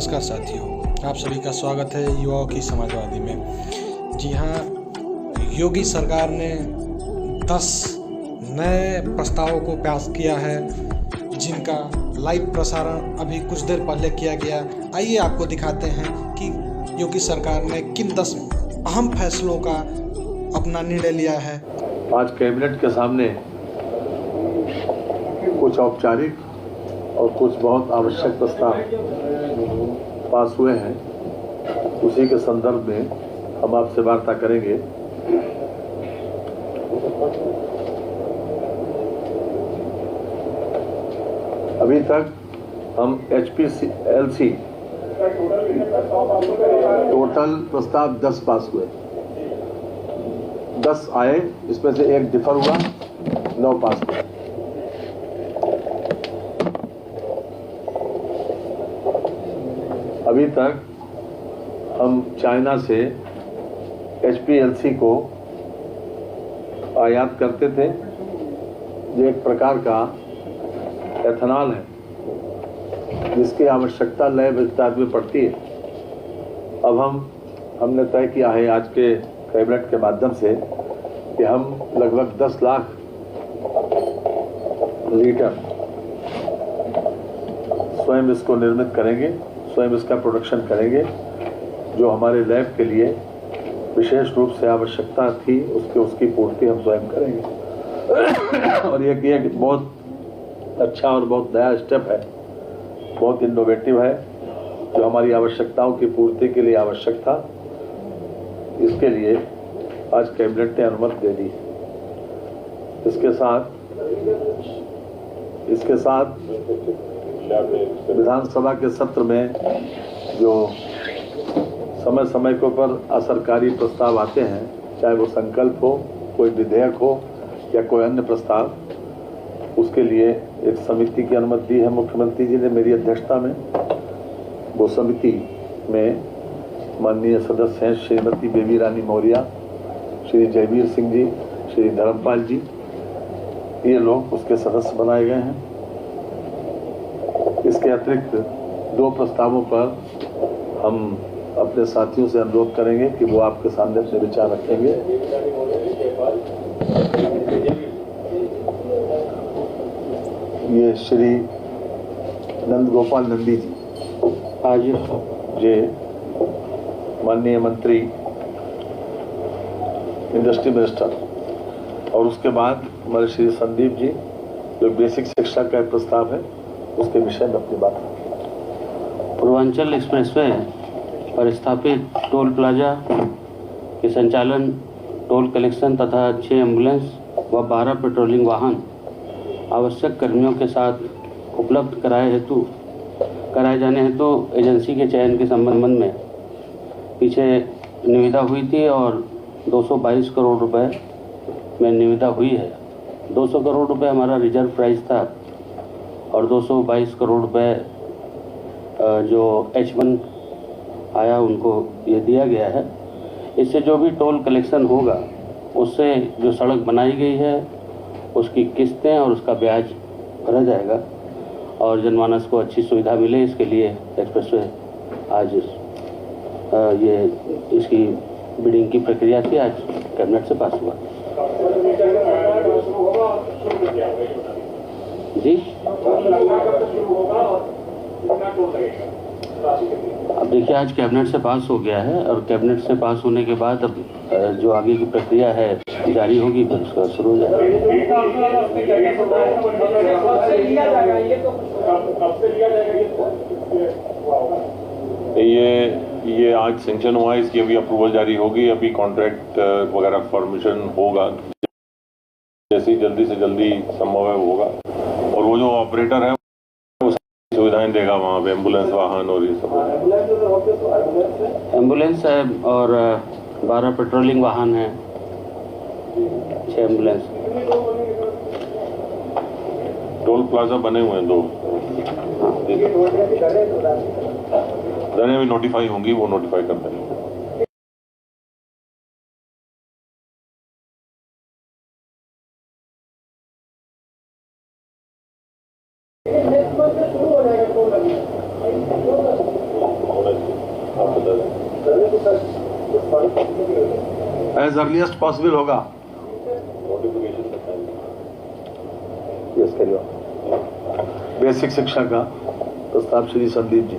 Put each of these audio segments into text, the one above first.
नमस्कार साथियों, आप सभी का स्वागत है युवाओं की समाजवादी में। जी हाँ, योगी सरकार ने 10 नए प्रस्तावों को पास किया है, जिनका लाइव प्रसारण अभी कुछ देर पहले किया गया। आइए आपको दिखाते हैं कि योगी सरकार ने किन 10 अहम फैसलों का अपना निर्णय लिया है। आज कैबिनेट के सामने कुछ औपचारिक और कुछ बहुत आवश्यक प्रस्ताव पास हुए हैं। उसी के संदर्भ में हम आपसे वार्ता करेंगे। अभी तक हम HPLC टोटल प्रस्ताव 10 पास हुए, 10 आए, इसमें से एक डिफर हुआ, 9 पास हुए। अभी तक हम चाइना से HPLC को आयात करते थे, जो एक प्रकार का एथेनॉल है जिसकी आवश्यकता लैब विस्तार में पड़ती है। अब हमने तय किया है आज के कैबिनेट के माध्यम से कि हम लगभग 10 लाख लीटर स्वयं इसको निर्मित करेंगे, स्वयं इसका प्रोडक्शन करेंगे, जो हमारे लैब के लिए विशेष रूप से आवश्यकता थी उसकी पूर्ति हम स्वयं करेंगे। और ये बहुत अच्छा और बहुत नया स्टेप है, बहुत इनोवेटिव है, जो हमारी आवश्यकताओं की पूर्ति के लिए आवश्यक था। इसके लिए आज कैबिनेट ने अनुमति दे दी। इसके साथ विधानसभा के सत्र में जो समय समय के ऊपर असरकारी प्रस्ताव आते हैं, चाहे वो संकल्प हो, कोई विधेयक हो या कोई अन्य प्रस्ताव, उसके लिए एक समिति की अनुमति दी है मुख्यमंत्री जी ने मेरी अध्यक्षता में। वो समिति में माननीय सदस्य हैं श्रीमती बेबी रानी मौर्य, श्री जयवीर सिंह जी, श्री धर्मपाल जी, ये लोग उसके सदस्य बनाए गए हैं। इसके अतिरिक्त 2 प्रस्तावों पर हम अपने साथियों से अनुरोध करेंगे कि वो आपके सामने अपने विचार रखेंगे। ये श्री नंद गोपाल नंदी जी, आज ये माननीय मंत्री इंडस्ट्री मिनिस्टर, और उसके बाद हमारे श्री संदीप जी, जो बेसिक शिक्षा का प्रस्ताव है, उसके विषय में अपनी बात रखें। पूर्वांचल एक्सप्रेसवे पर स्थापित टोल प्लाजा के संचालन, टोल कलेक्शन तथा 6 एम्बुलेंस व 12 पेट्रोलिंग वाहन आवश्यक कर्मियों के साथ उपलब्ध कराए जाने हेतु एजेंसी के चयन के संबंध में पीछे निविदा हुई थी और 222 करोड़ रुपए में निविदा हुई है। 200 करोड़ रुपए हमारा रिजर्व प्राइस था और 222 करोड़ रुपए जो H1 आया उनको ये दिया गया है। इससे जो भी टोल कलेक्शन होगा उससे जो सड़क बनाई गई है उसकी किस्तें और उसका ब्याज भरा जाएगा और जनमानस को अच्छी सुविधा मिले, इसके लिए एक्सप्रेसवे आज ये इसकी बिडिंग की प्रक्रिया थी, आज कैबिनेट से पास हुआ। जी, अब देखिए आज कैबिनेट से पास हो गया है और कैबिनेट से पास होने के बाद अब जो आगे की प्रक्रिया है जारी होगी, फिर उसका शुरू हो जाएगा। ये आज सेंक्शन हुआ है, इसकी अभी अप्रूवल जारी होगी। अभी कॉन्ट्रैक्ट वगैरह फॉर्मेशन होगा, जैसे जल्दी से जल्दी संभव है होगा। और वो जो ऑपरेटर है वो सुविधाएं देगा वहाँ पे, एम्बुलेंस वाहन और ये सब। एम्बुलेंस है और 12 पेट्रोलिंग वाहन है, 6 एम्बुलेंस। टोल प्लाजा बने हुए हैं 2, दरें भी नोटिफाई होंगी, वो नोटिफाई कर देंगे। आप बता दें। एज अर्लीस्ट पॉसिबल होगा। नोटिफिकेशन यस करिए। बेसिक शिक्षा का प्रस्ताव श्री संदीप जी।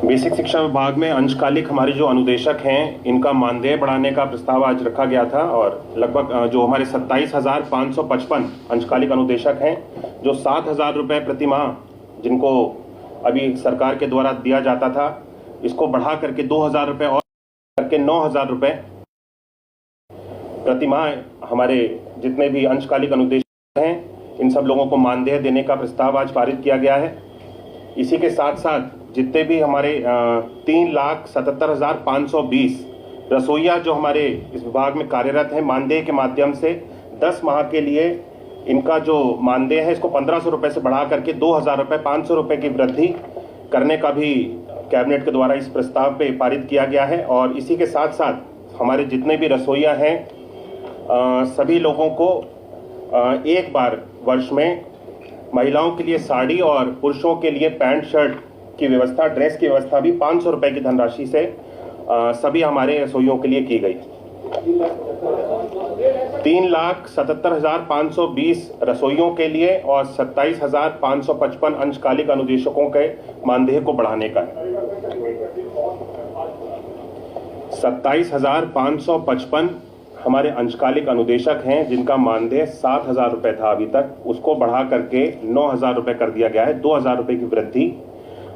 बेसिक शिक्षा विभाग में अंशकालिक हमारे जो अनुदेशक हैं इनका मानदेय बढ़ाने का प्रस्ताव आज रखा गया था और लगभग जो हमारे 27,555 अंशकालिक अनुदेशक हैं जो 7,000 रुपये प्रति माह जिनको अभी सरकार के द्वारा दिया जाता था इसको बढ़ा करके 2,000 रुपये और करके 9,000 रुपये प्रति माह हमारे जितने भी अंशकालिक अनुदेशक हैं इन सब लोगों को मानदेय देने का प्रस्ताव आज पारित किया गया है। इसी के साथ साथ जितने भी हमारे 3,77,520 रसोइया जो हमारे इस विभाग में कार्यरत हैं मानदेय के माध्यम से 10 माह के लिए इनका जो मानदेय है इसको 1,500 रुपये से बढ़ा करके 2,000 रुपये 500 रुपये की वृद्धि करने का भी कैबिनेट के द्वारा इस प्रस्ताव पे पारित किया गया है। और इसी के साथ साथ हमारे जितने भी रसोइया हैं सभी लोगों को एक बार वर्ष में महिलाओं के लिए साड़ी और पुरुषों के लिए पैंट शर्ट की व्यवस्था ड्रेस की व्यवस्था भी 500 रुपये की धनराशि से सभी हमारे रसोइयों के लिए की गई। 3,77,520 रसोइयों के लिए और 27,555 अंशकालिक अनुदेशकों के मानदेय को बढ़ाने का है। 27,555 हमारे अंशकालिक अनुदेशक हैं जिनका मानदेय 7,000 रुपये था अभी तक, उसको बढ़ा करके 9,000 रुपये कर दिया गया है, 2,000 रुपये की वृद्धि।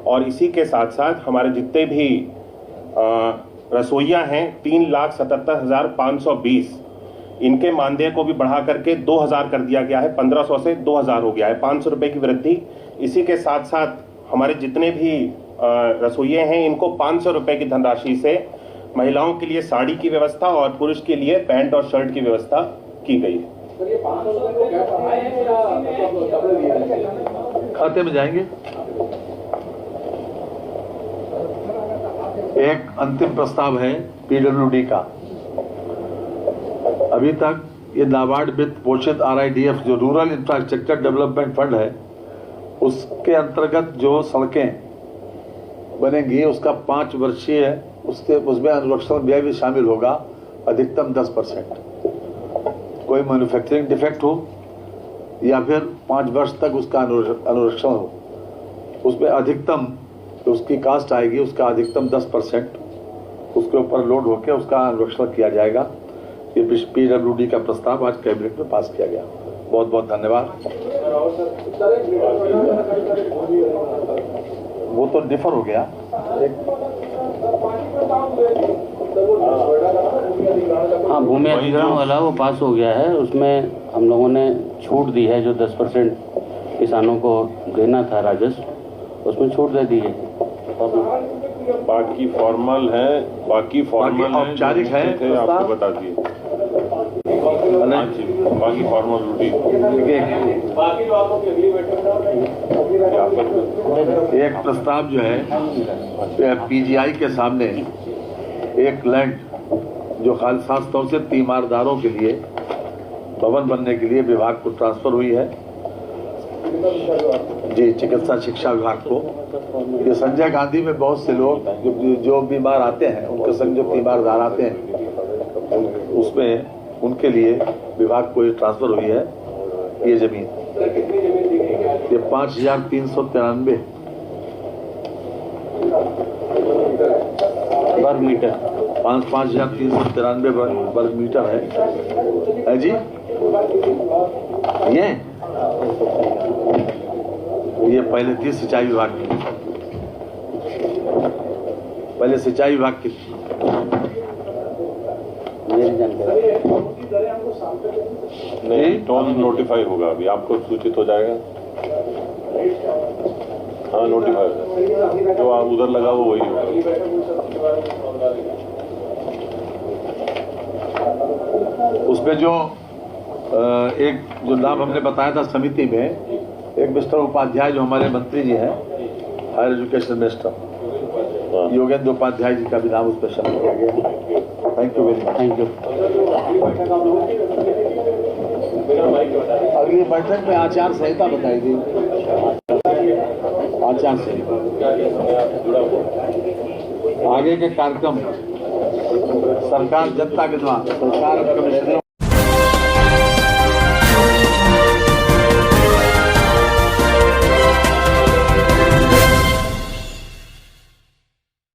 और इसी के साथ साथ हमारे जितने भी रसोइया हैं 3,77,520 इनके मानदेय को भी बढ़ा करके 2,000 कर दिया गया है, 1,500 से 2,000 हो गया है, 500 रुपये की वृद्धि। इसी के साथ साथ हमारे जितने भी रसोइये हैं इनको 500 रुपये की धनराशि से महिलाओं के लिए साड़ी की व्यवस्था और पुरुष के लिए पैंट और शर्ट की व्यवस्था की गई है। खाते में जाएंगे। एक अंतिम प्रस्ताव है पीडब्ल्यूडी का। अभी तक ये नाबार्ड वित्त पोषित RIDF जो रूरल इंफ्रास्ट्रक्चर डेवलपमेंट फंड है उसके अंतर्गत जो सड़कें बनेंगी उसका 5 वर्षीय उसमें अनुरक्षण व्यय भी शामिल होगा, अधिकतम 10%। कोई मैन्युफैक्चरिंग डिफेक्ट हो या फिर 5 वर्ष तक उसका अनुरक्षण हो, उसमें अधिकतम उसकी कास्ट आएगी उसका अधिकतम 10% उसके ऊपर लोड होकर उसका अनुरक्षण किया जाएगा। ये PWD का प्रस्ताव आज कैबिनेट में पास किया गया। बहुत बहुत धन्यवाद। वो तो डिफर हो गया। हाँ, भूमि अधिग्रहण वाला वो पास हो गया है, उसमें हम लोगों ने छूट दी है जो 10% किसानों को देना था राजस्व, उसमें छूट दे दी है। बाकी फॉर्मल है, बाकी औपचारिक है, आपको बता दिए। बाकी फॉर्मल रूटीन एक प्रस्ताव जो है PGI के सामने एक लैंड जो खास तौर से तीमारदारों के लिए भवन बनने के लिए विभाग को ट्रांसफर हुई है जी, चिकित्सा शिक्षा विभाग को। ये संजय गांधी में बहुत से लोग जो बीमार आते हैं उनके संग जो तीमारदार आते हैं उसमें उनके लिए विभाग को ये ट्रांसफर हुई है। ये जमीन ये 5,393 वर्ग मीटर 5,393 वर्ग मीटर है जी। ये पहले थी सिंचाई विभाग की, पहले सिंचाई विभाग की मेरी जानकारी नहीं। टोल नोटिफाई होगा, अभी आपको सूचित हो जाएगा। हाँ, नोटिफाई जो आप उधर लगा वो वही होगा। उसमें जो एक जो नाम हमने बताया था समिति में, एक मिस्टर उपाध्याय जो हमारे मंत्री जी हैं, higher education minister Yogendra Upadhyay ji का भी नाम उस पर शामिल किया गया। Thank you very much. Thank you. अगली बैठक में आचार संहिता बताई दी। आचार संहिता। आगे के कार्यक्रम सरकार जनता के द्वारा सरकार और कमिश्नरों